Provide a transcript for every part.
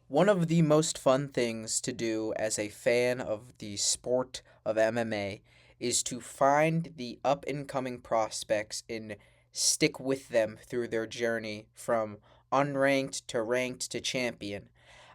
One of the most fun things to do as a fan of the sport of MMA is to find the up and coming prospects and stick with them through their journey from unranked to ranked to champion.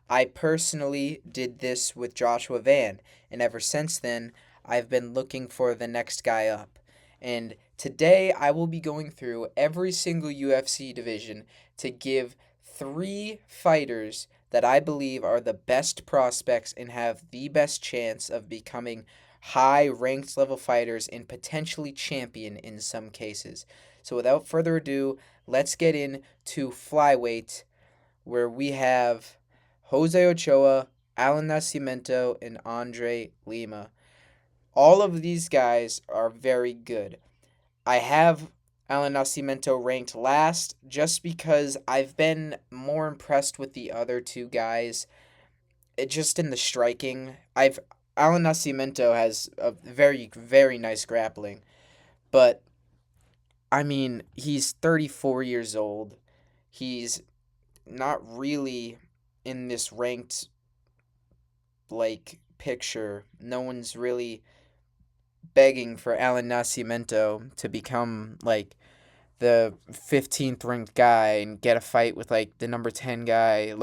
I personally did this with Joshua Van, and ever since then, I've been looking for the next guy up. And today, I will be going through every single UFC division to give three fighters that I believe are the best prospects and have the best chance of becoming high ranked level fighters and potentially champion in some cases. So, without further ado, let's get into flyweight, where we have Jose Ochoa, Alan Nascimento, and Andre Lima. All of these guys are very good. I have Alan Nascimento ranked last just because I've been more impressed with the other two guys. Just in the striking, I've Alan Nascimento has a very very nice grappling, but I mean, he's 34 years old. He's not really in this ranked picture. No one's really begging for Alan Nascimento to become the 15th ranked guy and get a fight with the number 10 guy.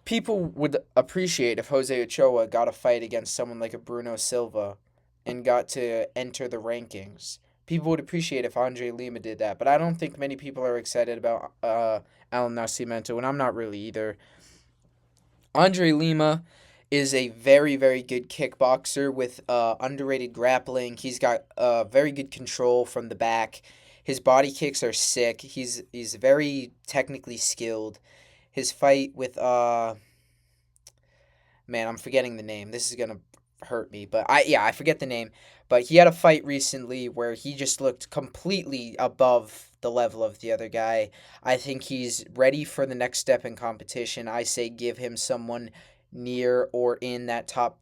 People would appreciate if Jose Ochoa got a fight against someone like a Bruno Silva and got to enter the rankings. People would appreciate if Andre Lima did that, but I don't think many people are excited about Alan Nascimento, and I'm not really either. Andre Lima is a very, very good kickboxer with underrated grappling. He's got very good control from the back. His body kicks are sick. He's very technically skilled. His fight with man, I'm forgetting the name. This is gonna hurt me, but I forget the name. But he had a fight recently where he just looked completely above the level of the other guy. I think he's ready for the next step in competition. I say give him someone near or in that top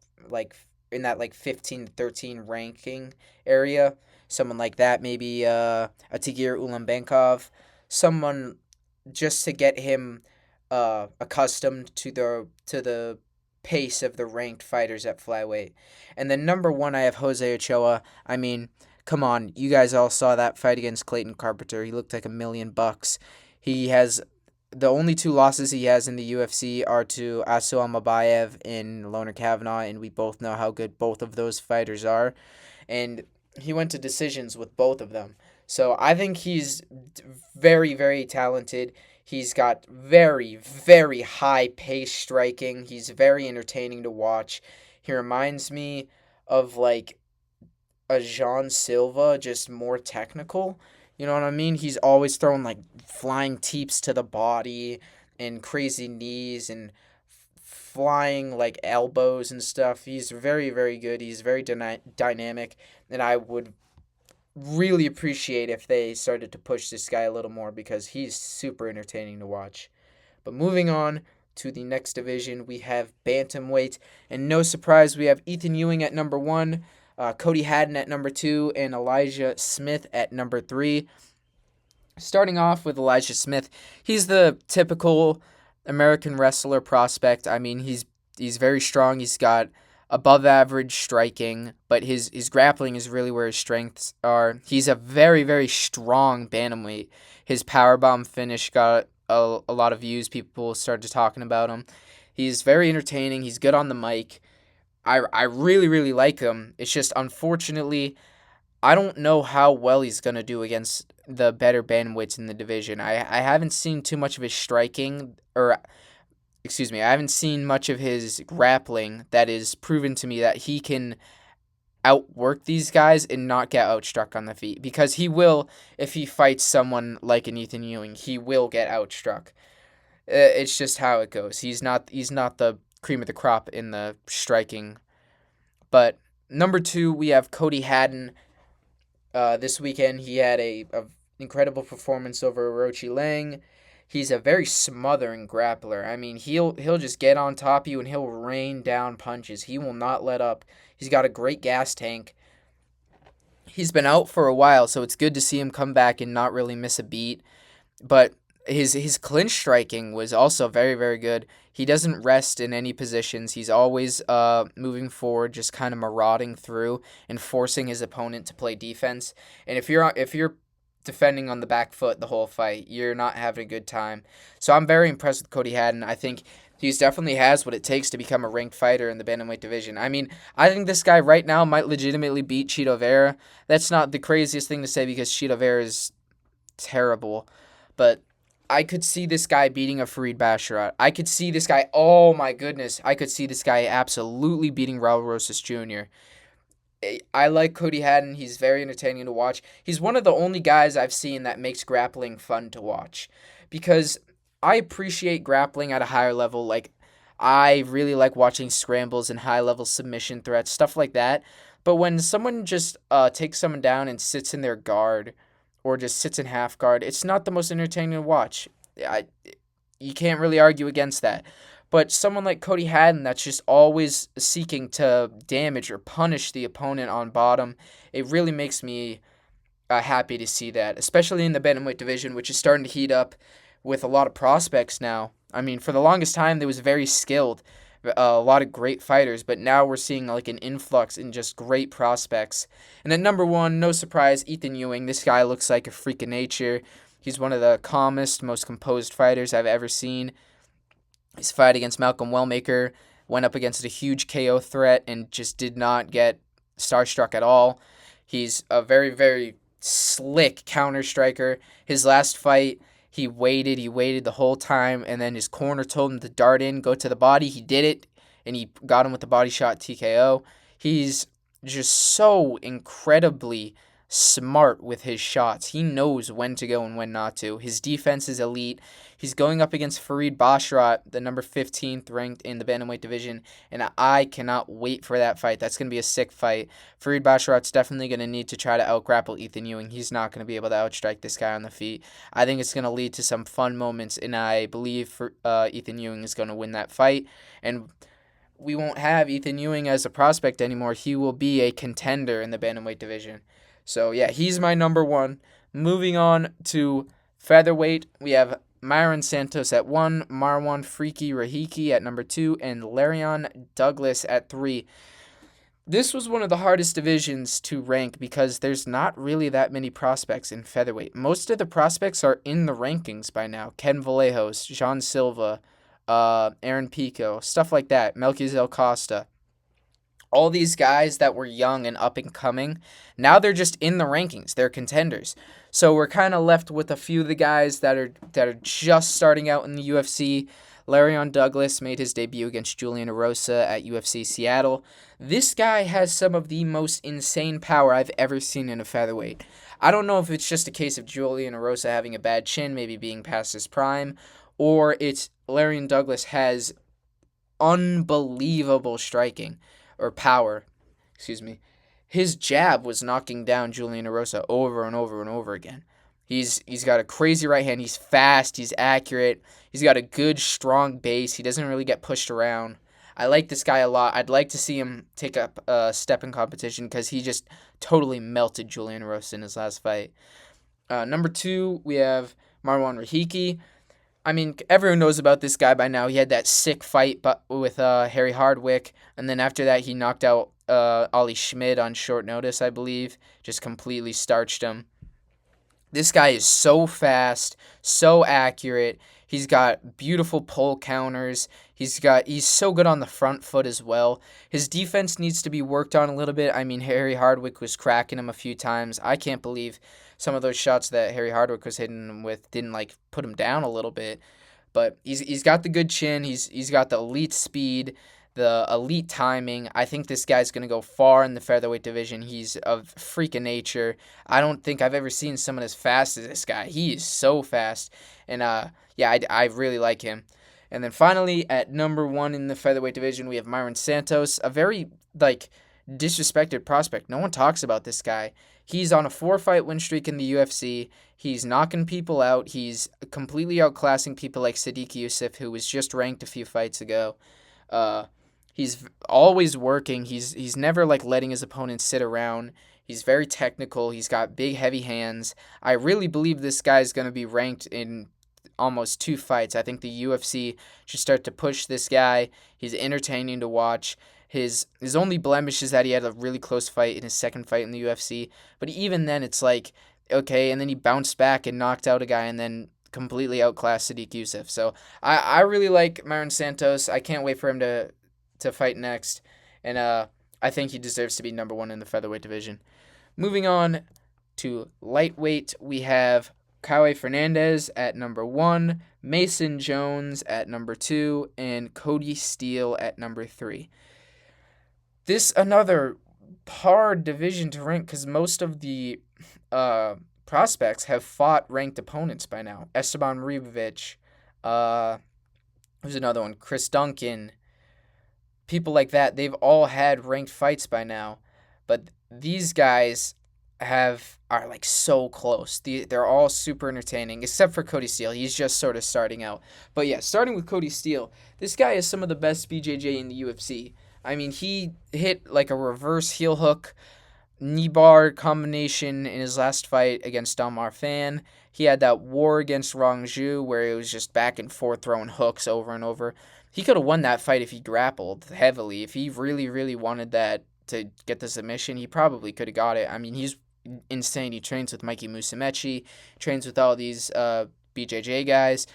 in that 15 to 13 ranking area. Someone like that, maybe a Tigir Ulanbenkov, someone just to get him accustomed to the pace of the ranked fighters at flyweight. And then number one, I have Jose Ochoa. I mean, come on, you guys all saw that fight against Clayton Carpenter. He looked like $1 million. He has the only two losses he has in the UFC are to Asu Almabayev and Loner Kavanagh, and we both know how good both of those fighters are. And he went to decisions with both of them. So I think he's very, very talented. He's got very, very high pace striking. He's very entertaining to watch. He reminds me of a Jean Silva, just more technical. You know what I mean? He's always throwing flying teeps to the body and crazy knees and flying elbows and stuff. He's very, very good. He's very dynamic, and I would really appreciate if they started to push this guy a little more because he's super entertaining to watch. But moving on to the next division, we have bantamweight, and no surprise, we have Ethan Ewing at number one, Cody Haddon at number two, and Elijah Smith at number three. Starting off with Elijah Smith, he's the typical American wrestler prospect. I mean, he's very strong. He's got above average striking, but his grappling is really where his strengths are. He's a very, very strong bantamweight. His powerbomb finish got a lot of views. People started talking about him. He's very entertaining. He's good on the mic. I really, really like him. It's just, unfortunately, I don't know how well he's going to do against the better bantamweights in the division. I haven't seen too much of his striking, or excuse me, I haven't seen much of his grappling that is proven to me that he can outwork these guys and not get outstruck on the feet. Because he will, if he fights someone like an Ethan Ewing, he will get outstruck. It's just how it goes. He's not the cream of the crop in the striking. But number two, we have Cody Haddon. This weekend, he had a incredible performance over Orochi Lang. He's a very smothering grappler. I mean, he'll just get on top of you and he'll rain down punches. He will not let up. He's got a great gas tank. He's been out for a while, so it's good to see him come back and not really miss a beat. But his clinch striking was also very, very good. He doesn't rest in any positions. He's always moving forward, just kind of marauding through and forcing his opponent to play defense. And if you're defending on the back foot the whole fight, you're not having a good time. So I'm very impressed with Cody Haddon. I think he's definitely has what it takes to become a ranked fighter in the bantamweight division. I mean, I think this guy right now might legitimately beat Cheeto Vera. That's not the craziest thing to say because Cheeto Vera is terrible, but I could see this guy beating a Farid Basharat. I could see this guy, oh my goodness, I could see this guy absolutely beating Raul Rosas Jr. I like Cody Haddon. He's very entertaining to watch. He's one of the only guys I've seen that makes grappling fun to watch because I appreciate grappling at a higher level. Like, I really like watching scrambles and high level submission threats, stuff like that. But when someone just takes someone down and sits in their guard or just sits in half guard, it's not the most entertaining to watch. I, you can't really argue against that. But someone like Cody Haddon that's just always seeking to damage or punish the opponent on bottom, it really makes me happy to see that, especially in the bantamweight division, which is starting to heat up with a lot of prospects now. I mean, for the longest time, there was very skilled, a lot of great fighters, but now we're seeing like an influx in just great prospects. And at number one, no surprise, Ethan Ewing. This guy looks like a freak of nature. He's one of the calmest, most composed fighters I've ever seen. His fight against Malcolm Wellmaker went up against a huge KO threat and just did not get starstruck at all. He's a very, very slick counter striker. His last fight, he waited the whole time, and then his corner told him to dart in, go to the body. He did it, and he got him with the body shot TKO. He's just so incredibly smart with his shots. He knows when to go and when not to. His defense is elite. He's going up against Farid Basharat, the number 15th ranked in the bantamweight division, and I cannot wait for that fight. That's going to be a sick fight. Farid Basharat's definitely going to need to try to out-grapple Ethan Ewing. He's not going to be able to outstrike this guy on the feet. I think it's going to lead to some fun moments, and I believe Ethan Ewing is going to win that fight. And we won't have Ethan Ewing as a prospect anymore. He will be a contender in the bantamweight division. So, yeah, he's my number one. Moving on to featherweight, we have Myron Santos at 1, Marwan Freaky Rahiki at number 2, and Larion Douglas at 3. This was one of the hardest divisions to rank because there's not really that many prospects in featherweight. Most of the prospects are in the rankings by now. Ken Vallejos, Jean Silva, Aaron Pico, stuff like that, Melquizel Costa. All these guys that were young and up and coming, now they're just in the rankings. They're contenders. So we're kind of left with a few of the guys that are just starting out in the UFC. Larion Douglas made his debut against Julian Erosa at UFC Seattle. This guy has some of the most insane power I've ever seen in a featherweight. I don't know if it's just a case of Julian Erosa having a bad chin, maybe being past his prime, or it's Larion Douglas has unbelievable striking. Or power, excuse me. His jab was knocking down Julian Erosa over and over and over again. He's got a crazy right hand. He's fast. He's accurate. He's got a good, strong base. He doesn't really get pushed around. I like this guy a lot. I'd like to see him take up a step in competition because he just totally melted Julian Erosa in his last fight. Number 2, we have Marwan Rahiki. I mean, everyone knows about this guy by now. He had that sick fight with Harry Hardwick, and then after that, he knocked out Ollie Schmid on short notice, I believe. Just completely starched him. This guy is so fast, so accurate. He's got beautiful pull counters. He's so good on the front foot as well. His defense needs to be worked on a little bit. I mean, Harry Hardwick was cracking him a few times. I can't believe some of those shots that Harry Hardwick was hitting him with didn't like put him down a little bit. But he's got the good chin. He's got the elite speed, the elite timing. I think this guy's going to go far in the featherweight division. He's a freak of nature. I don't think I've ever seen someone as fast as this guy. He is so fast. And yeah, I really like him. And then finally, at number 1 in the featherweight division, we have Myron Santos, a very disrespected prospect. No one talks about this guy. He's on a 4-fight win streak in the UFC. He's knocking people out. He's completely outclassing people like Sadiq Youssef, who was just ranked a few fights ago. He's always working. He's never letting his opponents sit around. He's very technical. He's got big, heavy hands. I really believe this guy's going to be ranked in almost 2 fights. I think the UFC should start to push this guy. He's entertaining to watch. His only blemish is that he had a really close fight in his second fight in the UFC. But even then, it's like, okay, and then he bounced back and knocked out a guy and then completely outclassed Sadiq Youssef. So I really like Myron Santos. I can't wait for him to fight next. And I think he deserves to be number one in the featherweight division. Moving on to lightweight, we have Kyle Fernandez at number 1, Mason Jones at number 2, and Cody Steele at number 3. This another hard division to rank because most of the prospects have fought ranked opponents by now. Esteban Ribovic, who's another one? Chris Duncan, people like that. They've all had ranked fights by now, but these guys are like so close. They're all super entertaining, except for Cody Steele. He's just sort of starting out. But yeah, starting with Cody Steele, this guy is some of the best BJJ in the UFC. I mean, he hit like a reverse heel hook, knee bar combination in his last fight against Dalmar Fan. He had that war against Rong Zhu where it was just back and forth throwing hooks over and over. He could have won that fight if he grappled heavily. If he really, really wanted that to get the submission, he probably could have got it. I mean, he's insane. He trains with Mikey Musumeci, trains with all these BJJ guys.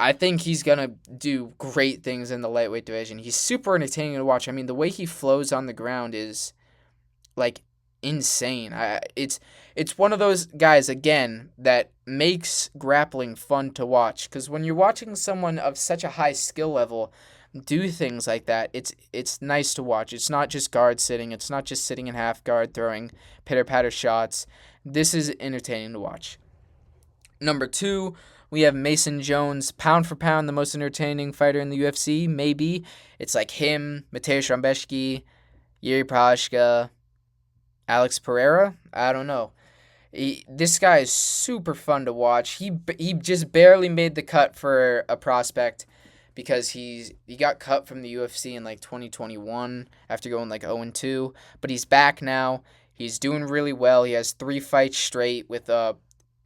I think he's going to do great things in the lightweight division. He's super entertaining to watch. I mean, the way he flows on the ground is like insane. It's one of those guys, again, that makes grappling fun to watch, because when you're watching someone of such a high skill level do things like that, it's nice to watch. It's not just guard sitting. It's not just sitting in half guard throwing pitter-patter shots. This is entertaining to watch. Number 2, we have Mason Jones, pound for pound the most entertaining fighter in the UFC, maybe. It's like him, Mateusz Rambeszki, Yuri Prochazka, Alex Pereira? I don't know. This guy is super fun to watch. He just barely made the cut for a prospect because he got cut from the UFC in like 2021 after going like 0-2, but he's back now. He's doing really well. He has 3 fights straight with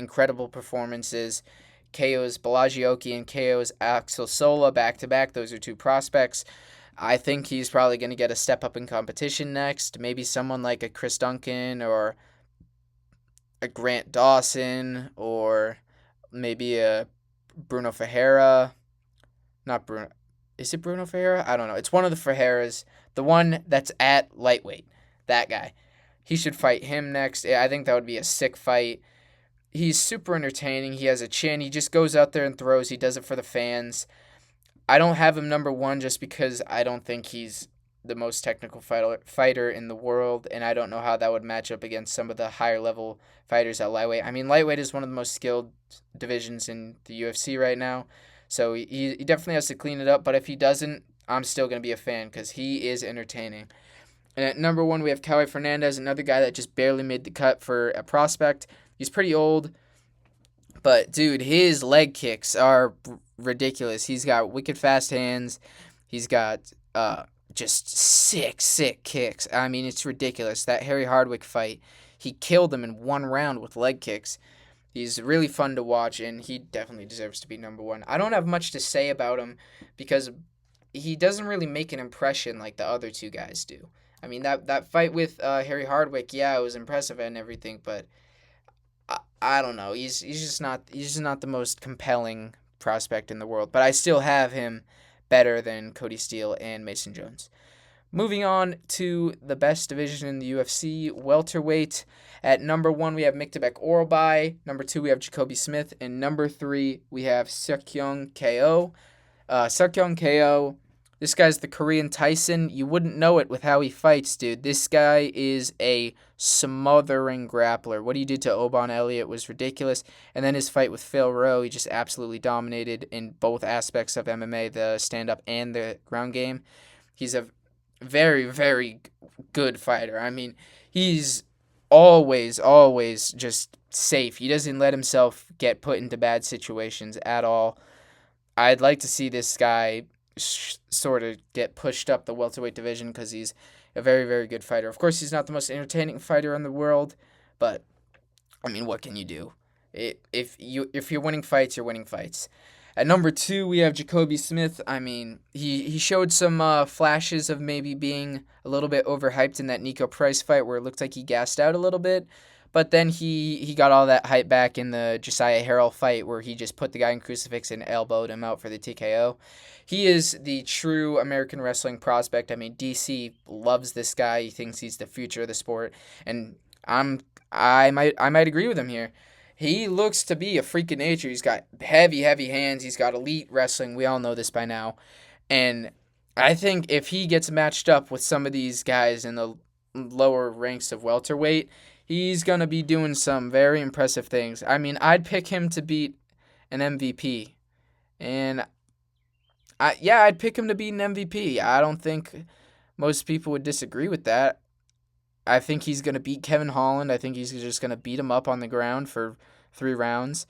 incredible performances. KO's Belagioki and KO's Axel Sola back-to-back. Those are 2 prospects. I think he's probably going to get a step up in competition next. Maybe someone like a Chris Duncan or a Grant Dawson or maybe a Bruno Ferreira. Not Bruno. Is it Bruno Ferreira? I don't know. It's one of the Ferreiras. The one that's at lightweight. That guy. He should fight him next. I think that would be a sick fight. He's super entertaining. He has a chin. He just goes out there and throws. He does it for the fans. I don't have him number 1 just because I don't think he's the most technical fighter in the world, and I don't know how that would match up against some of the higher level fighters at lightweight. I mean, lightweight is one of the most skilled divisions in the UFC right now, so he definitely has to clean it up, but if he doesn't, I'm still going to be a fan because he is entertaining. And at number 1, we have Kyle Fernandez, another guy that just barely made the cut for a prospect. He's pretty old, but dude, his leg kicks are ridiculous. He's got wicked fast hands. He's got just sick kicks. I mean, it's ridiculous. That Harry Hardwick fight, he killed him in 1 round with leg kicks. He's really fun to watch, and he definitely deserves to be number 1. I don't have much to say about him because he doesn't really make an impression like the other 2 guys do. I mean, that fight with Harry Hardwick, yeah, it was impressive and everything, but I don't know. He's just not the most compelling prospect in the world. But I still have him better than Cody Steele and Mason Jones. Moving on to the best division in the UFC, welterweight. At number 1, we have Miktabek Oralbai. Number 2, we have Jacoby Smith. And number 3, we have Seokyoung KO. Seokyoung KO, this guy's the Korean Tyson. You wouldn't know it with how he fights, dude. This guy is a smothering grappler. What he did to Oban Elliott was ridiculous. And then his fight with Phil Rowe, he just absolutely dominated in both aspects of MMA, the stand-up and the ground game. He's a very, very good fighter. I mean, he's always just safe. He doesn't let himself get put into bad situations at all. I'd like to see this guy sort of get pushed up the welterweight division because he's a very, very good fighter. Of course, he's not the most entertaining fighter in the world, but, I mean, what can you do? If you're winning fights, you're winning fights. At number two, we have Jacoby Smith. I mean, he showed some flashes of maybe being a little bit overhyped in that Nico Price fight where it looked like he gassed out a little bit. But then he got all that hype back in the Josiah Harrell fight where he just put the guy in crucifix and elbowed him out for the TKO. He is the true American wrestling prospect. I mean, DC loves this guy. He thinks he's the future of the sport, and I might agree with him here. He looks to be a freak of nature. He's got heavy, heavy hands. He's got elite wrestling. We all know this by now. And I think if he gets matched up with some of these guys in the lower ranks of welterweight, he's going to be doing some very impressive things. I mean, I'd pick him to beat an MVP. And I'd pick him to beat an MVP. I don't think most people would disagree with that. I think he's going to beat Kevin Holland. I think he's just going to beat him up on the ground for 3 rounds.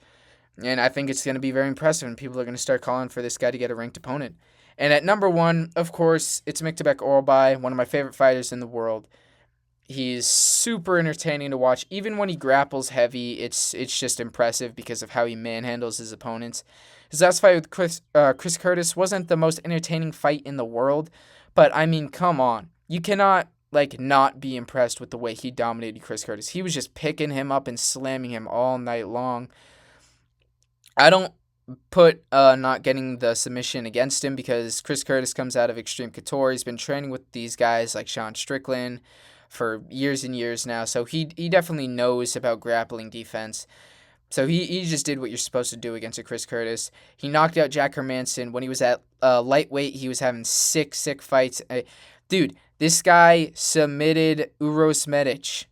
And I think it's going to be very impressive, and people are going to start calling for this guy to get a ranked opponent. And at number one, of course, it's Miktabek Oralbai, one of my favorite fighters in the world. He's super entertaining to watch. Even when he grapples heavy, it's just impressive because of how he manhandles his opponents. His last fight with Chris Curtis wasn't the most entertaining fight in the world, but I mean, come on. You cannot not be impressed with the way he dominated Chris Curtis. He was just picking him up and slamming him all night long. I don't put not getting the submission against him because Chris Curtis comes out of Extreme Couture. He's been training with these guys like Sean Strickland for years and years now, so he definitely knows about grappling defense. So he just did what you're supposed to do against a Chris Curtis. He knocked out Jack Hermanson. When he was at lightweight, he was having sick fights. Dude, this guy submitted Uros Medic.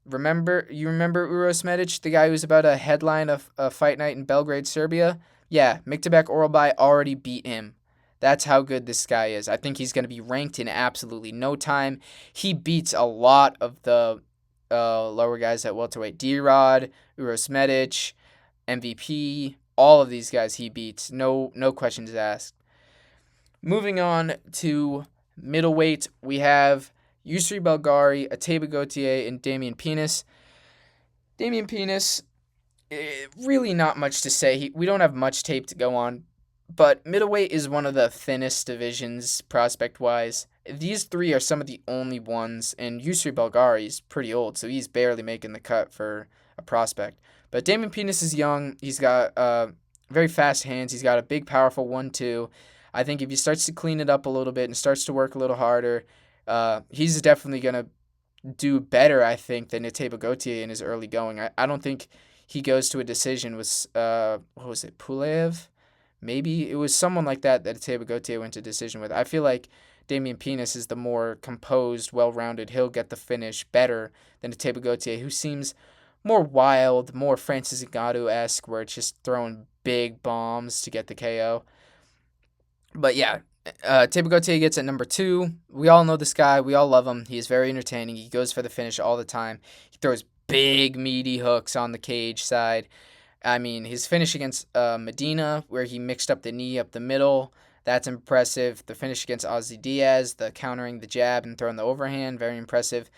You remember Uros Medic, the guy who was about to headline a fight night in Belgrade, Serbia? Yeah, Miktabek Oralbai already beat him. That's how good this guy is. I think he's going to be ranked in absolutely no time. He beats a lot of the lower guys at welterweight. D-Rod, Uros Medic, MVP, all of these guys he beats. No questions asked. Moving on to middleweight, we have Yusri Belgari, Ateba Gautier, and Damian Penis. Damian Penis, really not much to say. We don't have much tape to go on, but middleweight is one of the thinnest divisions prospect-wise. These three are some of the only ones, and Yusri Belgari is pretty old, so he's barely making the cut for a prospect. But Damian Penis is young. He's got very fast hands. He's got a big, powerful 1-2. I think if he starts to clean it up a little bit and starts to work a little harder, he's definitely going to do better, I think, than Ateba Gautier in his early going. I don't think he goes to a decision with, what was it, Pulev? Maybe it was someone like that Ateba Gautier went to decision with. I feel like Damian Penis is the more composed, well-rounded. He'll get the finish better than Ateba Gautier, who seems more wild, more Francis Ngannou-esque, where it's just throwing big bombs to get the KO. But yeah, Ateba Gautier gets at number two. We all know this guy. We all love him. He is very entertaining. He goes for the finish all the time. He throws big, meaty hooks on the cage side. I mean, his finish against Medina, where he mixed up the knee up the middle, that's impressive. The finish against Ozzy Diaz, the countering the jab and throwing the overhand, very impressive.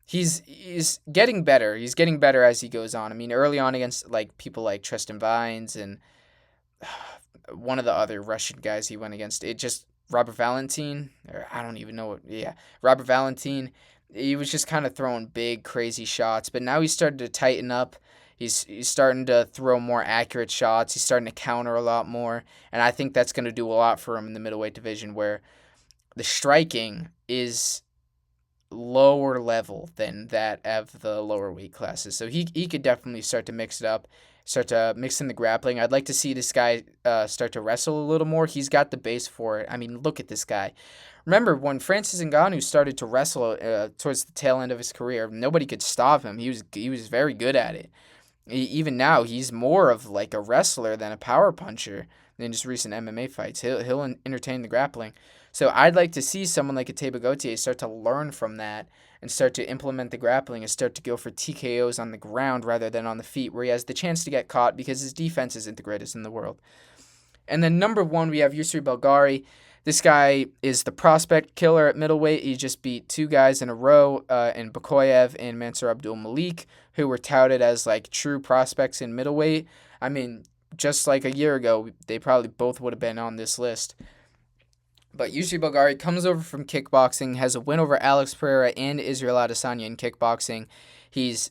He's getting better. He's getting better as he goes on. I mean, early on against people like Tristan Vines and one of the other Russian guys he went against, Robert Valentin, or I don't even know Robert Valentin. He was just kind of throwing big, crazy shots, but now he's started to tighten up. He's starting to throw more accurate shots. He's starting to counter a lot more, and I think that's going to do a lot for him in the middleweight division, where the striking is lower level than that of the lower weight classes. So he could definitely start to mix it up, start to mix in the grappling. I'd like to see this guy start to wrestle a little more. He's got the base for it. I mean, look at this guy. Remember, when Francis Ngannou started to wrestle towards the tail end of his career, nobody could stop him. He was very good at it. Even now, he's more of like a wrestler than a power puncher in his recent MMA fights. He'll entertain the grappling. So I'd like to see someone like Ateba Gautier start to learn from that and start to implement the grappling and start to go for TKOs on the ground rather than on the feet, where he has the chance to get caught because his defense isn't the greatest in the world. And then number one, we have Yusri Belgari. This guy is the prospect killer at middleweight. He just beat two guys in a row, in Bakoyev and Mansour Abdul Malik, who were touted as like true prospects in middleweight. I mean, just like a year ago, they probably both would have been on this list. But Yusri Bulgari comes over from kickboxing, has a win over Alex Pereira and Israel Adesanya in kickboxing. He's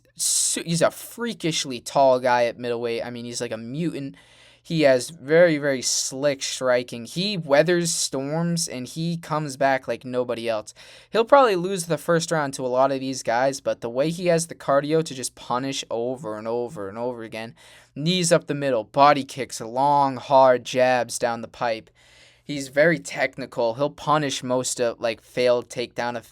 a freakishly tall guy at middleweight. I mean, he's like a mutant. He has very, very slick striking. He weathers storms and he comes back like nobody else. He'll probably lose the first round to a lot of these guys, but the way he has the cardio to just punish over and over and over again, knees up the middle, body kicks, long, hard jabs down the pipe. He's very technical. He'll punish most of like failed takedown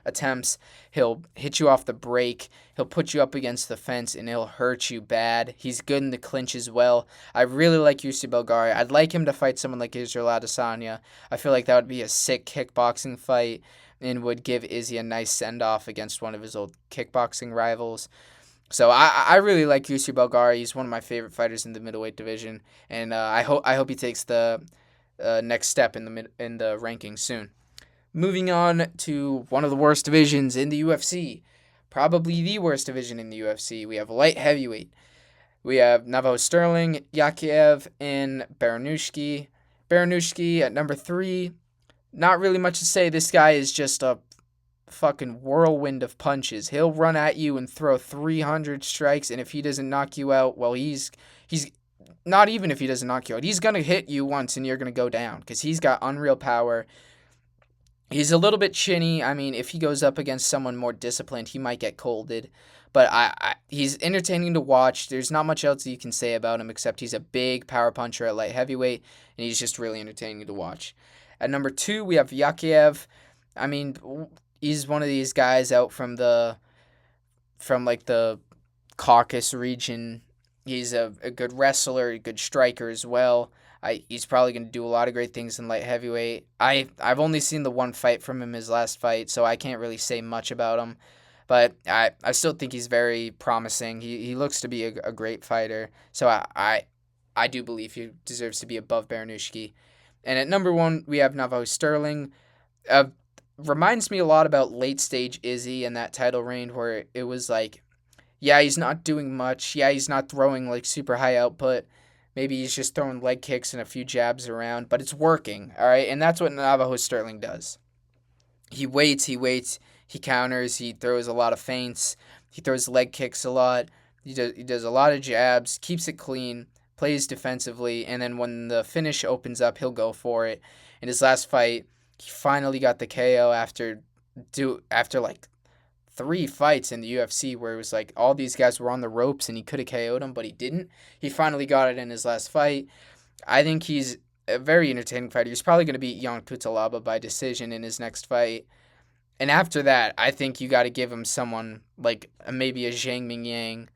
attempts. He'll hit you off the break. He'll put you up against the fence and he'll hurt you bad. He's good in the clinch as well. I really like Yusuf Belgari. I'd like him to fight someone like Israel Adesanya. I feel like that would be a sick kickboxing fight and would give Izzy a nice send-off against one of his old kickboxing rivals. So I really like Yusuf Belgari. He's one of my favorite fighters in the middleweight division, and I hope he takes the next step in the rankings soon. Moving on to one of the worst divisions in the UFC, probably the worst division in the UFC. We have light heavyweight. We have Navo Sterling, Yakiev, and Baranushki. Baranushki at number 3. Not really much to say. This guy is just a fucking whirlwind of punches. He'll run at you and throw 300 strikes, and if he doesn't knock you out, well, he's not even if he doesn't knock you out. He's going to hit you once and you're going to go down because he's got unreal power. He's a little bit chinny. I mean, if he goes up against someone more disciplined, he might get colded. But he's entertaining to watch. There's not much else you can say about him except he's a big power puncher at light heavyweight, and he's just really entertaining to watch. At number 2, we have Yakiev. I mean, he's one of these guys out from the Caucasus region. He's a good wrestler, a good striker as well. He's probably going to do a lot of great things in light heavyweight. I've only seen the one fight from him, his last fight, so I can't really say much about him. But I still think he's very promising. He looks to be a great fighter. So I do believe he deserves to be above Baranushki. And at number 1, we have Navo Sterling. Reminds me a lot about late stage Izzy in that title reign where it was like, yeah, he's not doing much. Yeah, he's not throwing like super high output. Maybe he's just throwing leg kicks and a few jabs around, but it's working, all right? And that's what Navajo Sterling does. He waits, he counters, he throws a lot of feints, he throws leg kicks a lot, he does a lot of jabs, keeps it clean, plays defensively, and then when the finish opens up, he'll go for it. In his last fight, he finally got the KO after like 3 fights in the UFC where it was like all these guys were on the ropes and he could have KO'd them, but he didn't. He finally got it in his last fight. I think he's a very entertaining fighter. He's probably going to beat Jan Kutalaba by decision in his next fight. And after that, I think you got to give him someone like maybe a Zhang Mingyang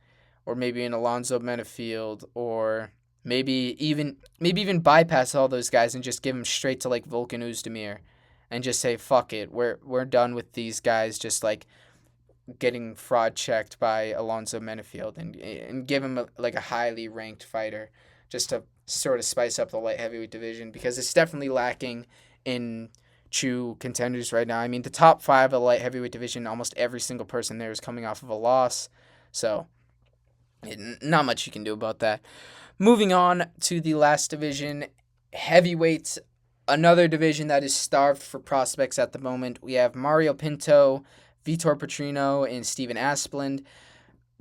or maybe an Alonzo Menafield or maybe even bypass all those guys and just give him straight to like Volkan Oezdemir and just say, fuck it, we're done with these guys just like getting fraud checked by Alonzo Menafield and give him a highly ranked fighter just to sort of spice up the light heavyweight division because it's definitely lacking in true contenders right now. I mean, the top 5 of the light heavyweight division, almost every single person there is coming off of a loss. So not much you can do about that. Moving on to the last division, heavyweights, another division that is starved for prospects at the moment. We have Mario Pinto, Vitor Petrino, and Steven Asplund.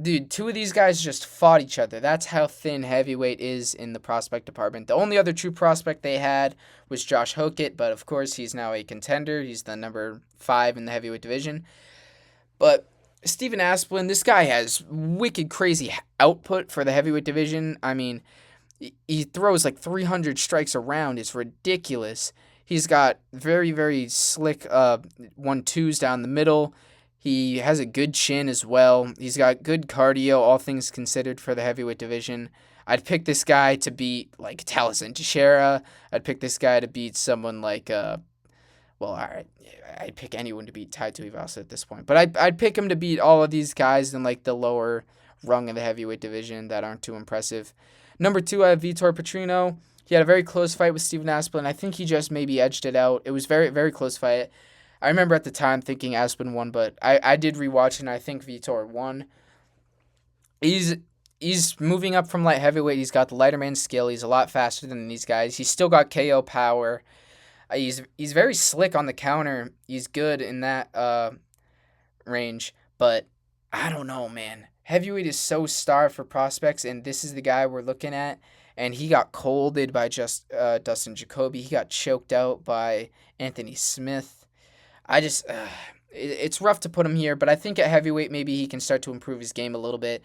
Dude, 2 of these guys just fought each other. That's how thin heavyweight is in the prospect department. The only other true prospect they had was Josh Hokett, but of course he's now a contender. He's the number 5 in the heavyweight division. But Steven Asplund, this guy has wicked crazy output for the heavyweight division. I mean, he throws like 300 strikes a round. It's ridiculous. He's got very, very slick 1-2s down the middle. He has a good chin as well. He's got good cardio, all things considered, for the heavyweight division. I'd pick this guy to beat, like, Taliesin Teixeira. I'd pick this guy to beat someone like, all right, I'd pick anyone to beat Tai Tuivasa at this point. But I'd pick him to beat all of these guys in, like, the lower rung of the heavyweight division that aren't too impressive. Number 2, I have Vitor Petrino. He had a very close fight with Steven Aspin. I think he just maybe edged it out. It was very, very close fight. I remember at the time thinking Aspin won, but I did rewatch and I think Vitor won. He's he's moving up from light heavyweight. He's got the lighter man skill. He's a lot faster than these guys. He's still got KO power. He's very slick on the counter. He's good in that range, but I don't know, man. Heavyweight is so starved for prospects, and this is the guy we're looking at. And he got colded by just Dustin Jacoby. He got choked out by Anthony Smith. I just, it's rough to put him here, but I think at heavyweight maybe he can start to improve his game a little bit.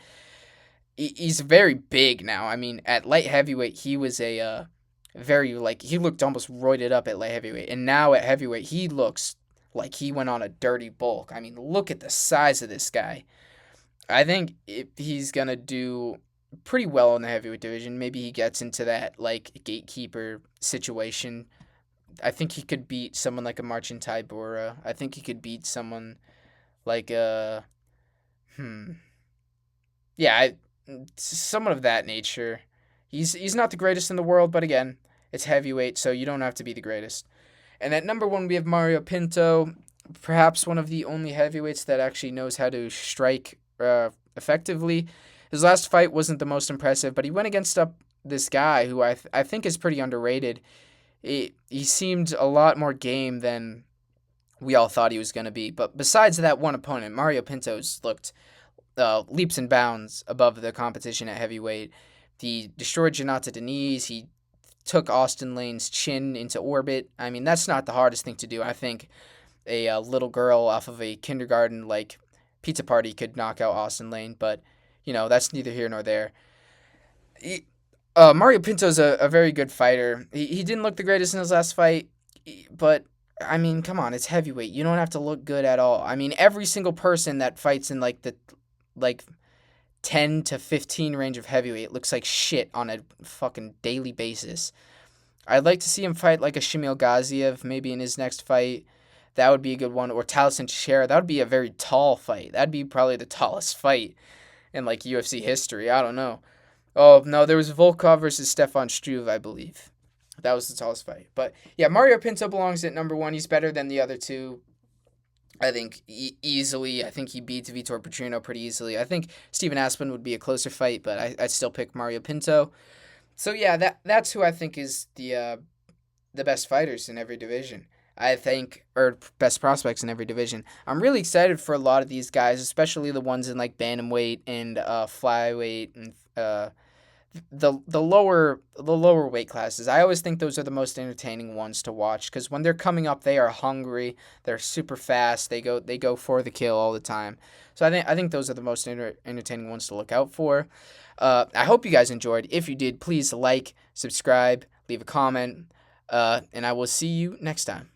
He's very big now. I mean, at light heavyweight he was a very like he looked almost roided up at light heavyweight, and now at heavyweight he looks like he went on a dirty bulk. I mean, look at the size of this guy. I think if he's gonna do pretty well in the heavyweight division, maybe he gets into that like gatekeeper situation. I think he could beat someone like a Marcin Tybura. I think he could beat someone like a hmm yeah, someone of that nature. He's not the greatest in the world, but again, it's heavyweight, so you don't have to be the greatest. And at number one, we have Mario Pinto, perhaps one of the only heavyweights that actually knows how to strike effectively. His last fight wasn't the most impressive, but he went against this guy who I think is pretty underrated. He seemed a lot more game than we all thought he was going to be. But besides that one opponent, Mario Pinto's looked leaps and bounds above the competition at heavyweight. He destroyed Janata Deniz. He took Austin Lane's chin into orbit. I mean, that's not the hardest thing to do. I think a little girl off of a kindergarten like pizza party could knock out Austin Lane, but that's neither here nor there. Mario Pinto's a very good fighter. He didn't look the greatest in his last fight, but I mean, come on, it's heavyweight. You don't have to look good at all. I mean, every single person that fights in like the like 10 to 15 range of heavyweight looks like shit on a fucking daily basis. I'd like to see him fight like a Shamil Gaziev maybe in his next fight. That would be a good one. Or Taliesin Teixeira. That would be a very tall fight. That'd be probably the tallest fight in like UFC history. I don't know. Oh, no, there was Volkov versus Stefan Struve, I believe. That was the tallest fight. But yeah, Mario Pinto belongs at number one. He's better than the other two. I think easily. I think he beats Vitor Petrino pretty easily. I think Steven Aspin would be a closer fight, but I'd still pick Mario Pinto. So yeah, that's who I think is the best fighters in every division. I think, or best prospects in every division. I'm really excited for a lot of these guys, especially the ones in like bantamweight and flyweight and the lower weight classes. I always think those are the most entertaining ones to watch because when they're coming up, they are hungry. They're super fast. They go for the kill all the time. So I think those are the most entertaining ones to look out for. I hope you guys enjoyed. If you did, please like, subscribe, leave a comment, and I will see you next time.